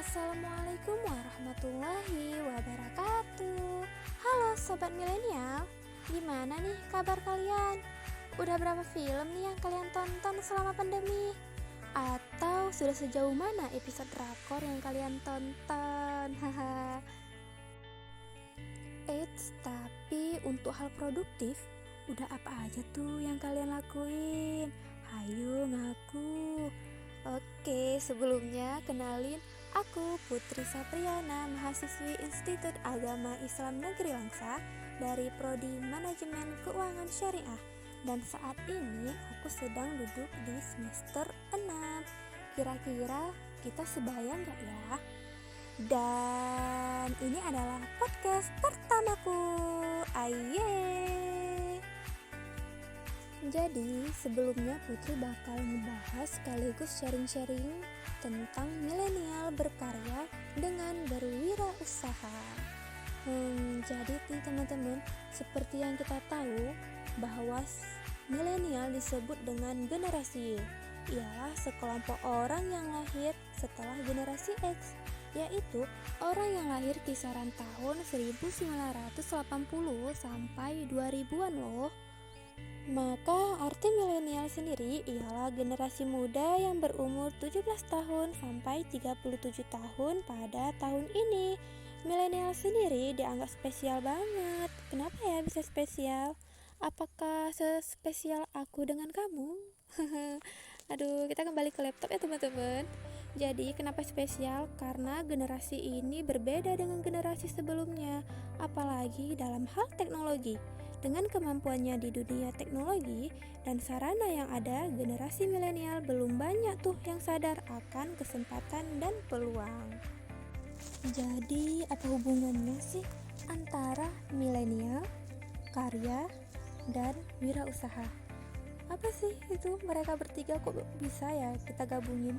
Assalamualaikum warahmatullahi wabarakatuh. Halo sobat milenial, gimana nih kabar kalian? Udah berapa film nih yang kalian tonton selama pandemi? Atau sudah sejauh mana episode drakor yang kalian tonton? Haha. Eits, tapi untuk hal produktif, udah apa aja tuh yang kalian lakuin? Hayo ngaku. Oke, sebelumnya kenalin, aku Putri Sapriana, mahasiswi Institut Agama Islam Negeri Langsa dari Prodi Manajemen Keuangan Syariah. Dan saat ini aku sedang duduk di semester 6. Kira-kira kita sebaya nggak ya? Dan ini adalah podcast pertamaku. Aye. Jadi sebelumnya Putri bakal ngebahas sekaligus sharing-sharing tentang milenial berkarya dengan berwirausaha. Jadi nih teman-teman, seperti yang kita tahu bahwa milenial disebut dengan generasi Y, ialah sekelompok orang yang lahir setelah generasi X, yaitu orang yang lahir kisaran tahun 1980 sampai 2000-an loh. Maka arti milenial sendiri ialah generasi muda yang berumur 17 tahun sampai 37 tahun pada tahun ini. Milenial sendiri dianggap spesial banget. Kenapa ya bisa spesial? Apakah sespesial aku dengan kamu? Aduh, kita kembali ke laptop ya teman-teman. Jadi kenapa spesial? Karena generasi ini berbeda dengan generasi sebelumnya, apalagi dalam hal teknologi. Dengan kemampuannya di dunia teknologi dan sarana yang ada, generasi milenial belum banyak tuh yang sadar akan kesempatan dan peluang. Jadi apa hubungannya sih antara milenial, karya, dan wirausaha? Apa sih itu mereka bertiga kok bisa ya kita gabungin?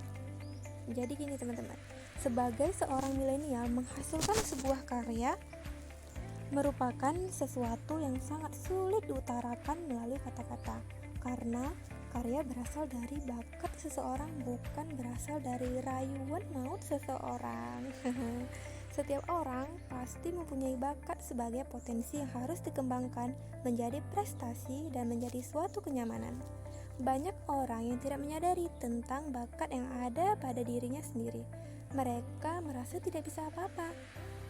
Jadi gini teman-teman, sebagai seorang milenial menghasilkan sebuah karya merupakan sesuatu yang sangat sulit diutarakan melalui kata-kata, karena karya berasal dari bakat seseorang, bukan berasal dari rayuan maut seseorang. Setiap orang pasti mempunyai bakat sebagai potensi yang harus dikembangkan menjadi prestasi dan menjadi suatu kenyamanan. Banyak orang yang tidak menyadari tentang bakat yang ada pada dirinya sendiri. Mereka merasa tidak bisa apa-apa,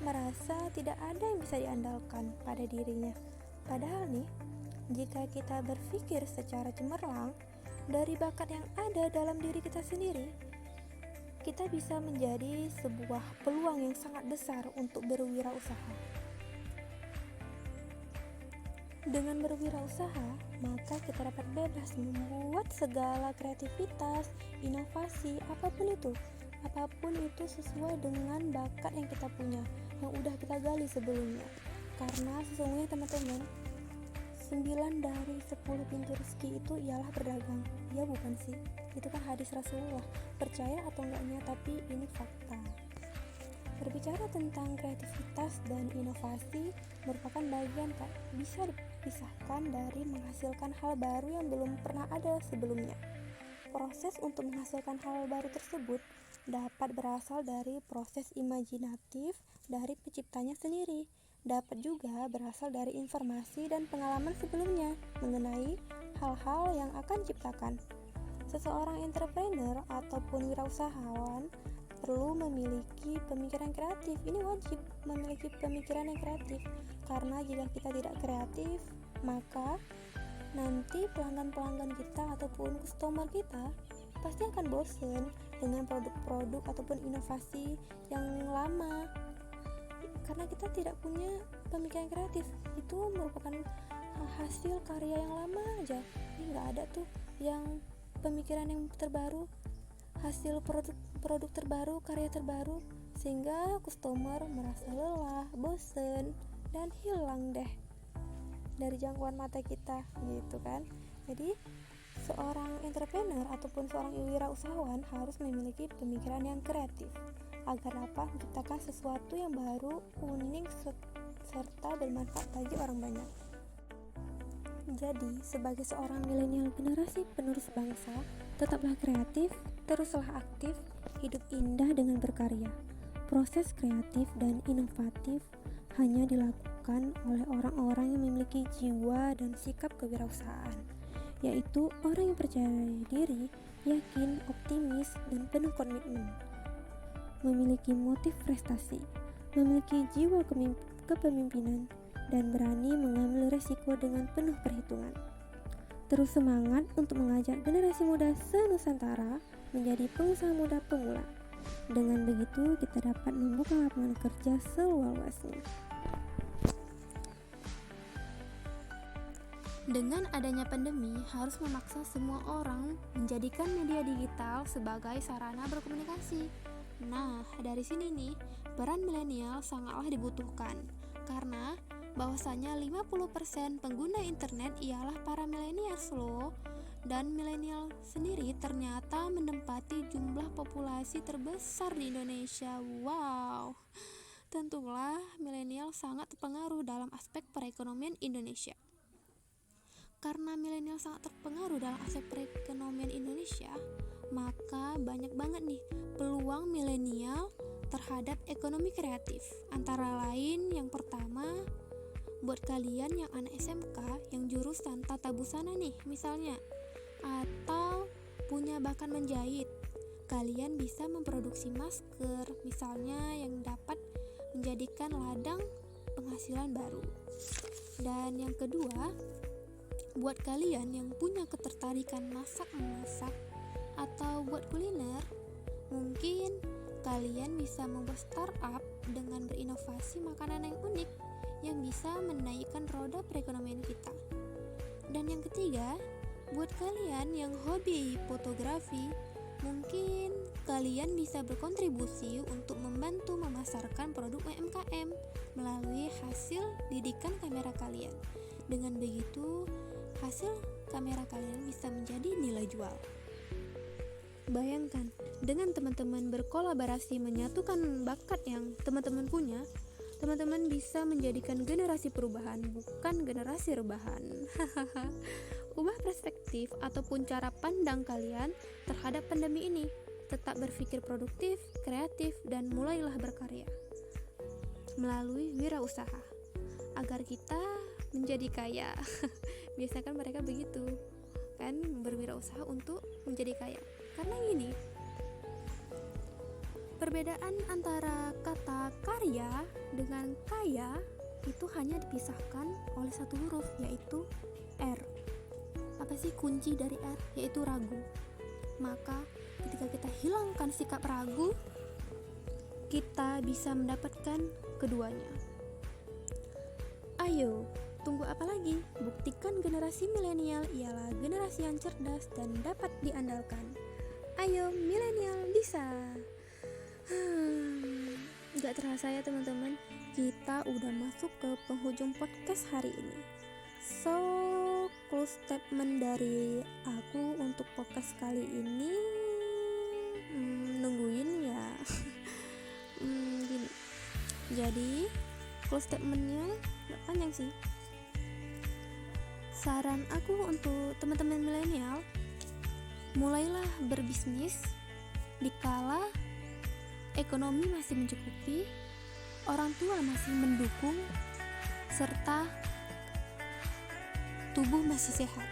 merasa tidak ada yang bisa diandalkan pada dirinya. Padahal nih, jika kita berpikir secara cemerlang, dari bakat yang ada dalam diri kita sendiri, kita bisa menjadi sebuah peluang yang sangat besar untuk berwirausaha. Dengan berwirausaha, maka kita dapat bebas membuat segala kreativitas, inovasi, apapun itu sesuai dengan bakat yang kita punya, yang udah kita gali sebelumnya. Karena sesungguhnya teman-teman, 9 dari 10 pintu rezeki itu ialah berdagang. Ya bukan sih, itu kan hadis Rasulullah, percaya atau enggaknya, tapi ini fakta. Berbicara tentang kreativitas dan inovasi merupakan bagian tak bisa dipisahkan dari menghasilkan hal baru yang belum pernah ada sebelumnya. Proses untuk menghasilkan hal baru tersebut dapat berasal dari proses imajinatif dari penciptanya sendiri, dapat juga berasal dari informasi dan pengalaman sebelumnya mengenai hal-hal yang akan diciptakan. Seseorang entrepreneur ataupun wirausahawan perlu memiliki pemikiran kreatif. Ini wajib memiliki pemikiran yang kreatif, karena jika kita tidak kreatif, maka nanti pelanggan-pelanggan kita ataupun customer kita pasti akan bosen dengan produk-produk ataupun inovasi yang lama, karena kita tidak punya pemikiran kreatif. Itu merupakan hasil karya yang lama aja. Ini nggak ada tuh yang pemikiran yang terbaru, hasil produk terbaru, karya terbaru, sehingga customer merasa lelah, bosen, dan hilang deh dari jangkauan mata kita gitu kan. Jadi seorang entrepreneur ataupun seorang wirausahawan harus memiliki pemikiran yang kreatif agar dapat menciptakan sesuatu yang baru, unik, serta bermanfaat bagi orang banyak. Jadi, sebagai seorang milenial generasi penerus bangsa, tetaplah kreatif, teruslah aktif, hidup indah dengan berkarya. Proses kreatif dan inovatif hanya dilakukan oleh orang-orang yang memiliki jiwa dan sikap kewirausahaan, yaitu orang yang percaya diri, yakin, optimis, dan penuh komitmen, memiliki motif prestasi, memiliki jiwa kepemimpinan, dan berani mengambil resiko dengan penuh perhitungan. Terus semangat untuk mengajak generasi muda se-Nusantara menjadi pengusaha muda pemula. Dengan begitu, kita dapat membuka lapangan kerja seluas-luasnya. Dengan adanya pandemi, harus memaksa semua orang menjadikan media digital sebagai sarana berkomunikasi. Nah, dari sini nih, peran milenial sangatlah dibutuhkan. Karena bahwasanya 50% pengguna internet ialah para milenials loh. Dan milenial sendiri ternyata menempati jumlah populasi terbesar di Indonesia. Wow. Tentulah milenial sangat terpengaruh dalam aspek perekonomian Indonesia. Karena milenial sangat terpengaruh dalam aspek perekonomian Indonesia, maka banyak banget nih peluang milenial terhadap ekonomi kreatif. Antara lain yang pertama, buat kalian yang anak SMK yang jurusan tata busana nih misalnya, atau punya bakat menjahit, kalian bisa memproduksi masker misalnya yang dapat menjadikan ladang penghasilan baru. Dan yang kedua, buat kalian yang punya ketertarikan masak-memasak atau buat kuliner, mungkin kalian bisa membuat startup dengan berinovasi makanan yang unik yang bisa menaikkan roda perekonomian kita. Dan yang ketiga, buat kalian yang hobi fotografi, mungkin kalian bisa berkontribusi untuk membantu memasarkan produk UMKM melalui hasil didikan kamera kalian. Dengan begitu, hasil kamera kalian bisa menjadi nilai jual. Bayangkan, dengan teman-teman berkolaborasi menyatukan bakat yang teman-teman punya, teman-teman bisa menjadikan generasi perubahan, bukan generasi rebahan. Ubah perspektif ataupun cara pandang kalian terhadap pandemi ini. Tetap berpikir produktif, kreatif, dan mulailah berkarya melalui wirausaha agar kita menjadi kaya. Biasanya kan mereka begitu kan, berwirausaha untuk menjadi kaya. Karena ini perbedaan antara kata karya dengan kaya itu hanya dipisahkan oleh satu huruf, yaitu R. Apa sih kunci dari R? Yaitu ragu. Maka ketika kita hilangkan sikap ragu, kita bisa mendapatkan keduanya. Ayo, tunggu apa lagi? Buktikan generasi milenial ialah generasi yang cerdas dan dapat diandalkan. Ayo milenial bisa. Gak terasa ya teman-teman, kita udah masuk ke penghujung podcast hari ini. So, close statement dari aku untuk podcast kali ini, nungguin ya. Gini. Jadi, close statementnya gak panjang sih. Saran aku untuk teman-teman milenial, mulailah berbisnis dikala ekonomi masih mencukupi, orang tua masih mendukung, serta tubuh masih sehat.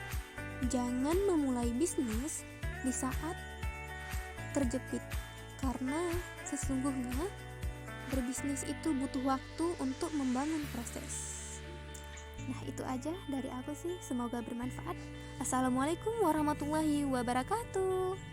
Jangan memulai bisnis di saat terjepit, karena sesungguhnya berbisnis itu butuh waktu untuk membangun proses. Nah, itu aja dari aku sih, semoga bermanfaat. Assalamualaikum warahmatullahi wabarakatuh.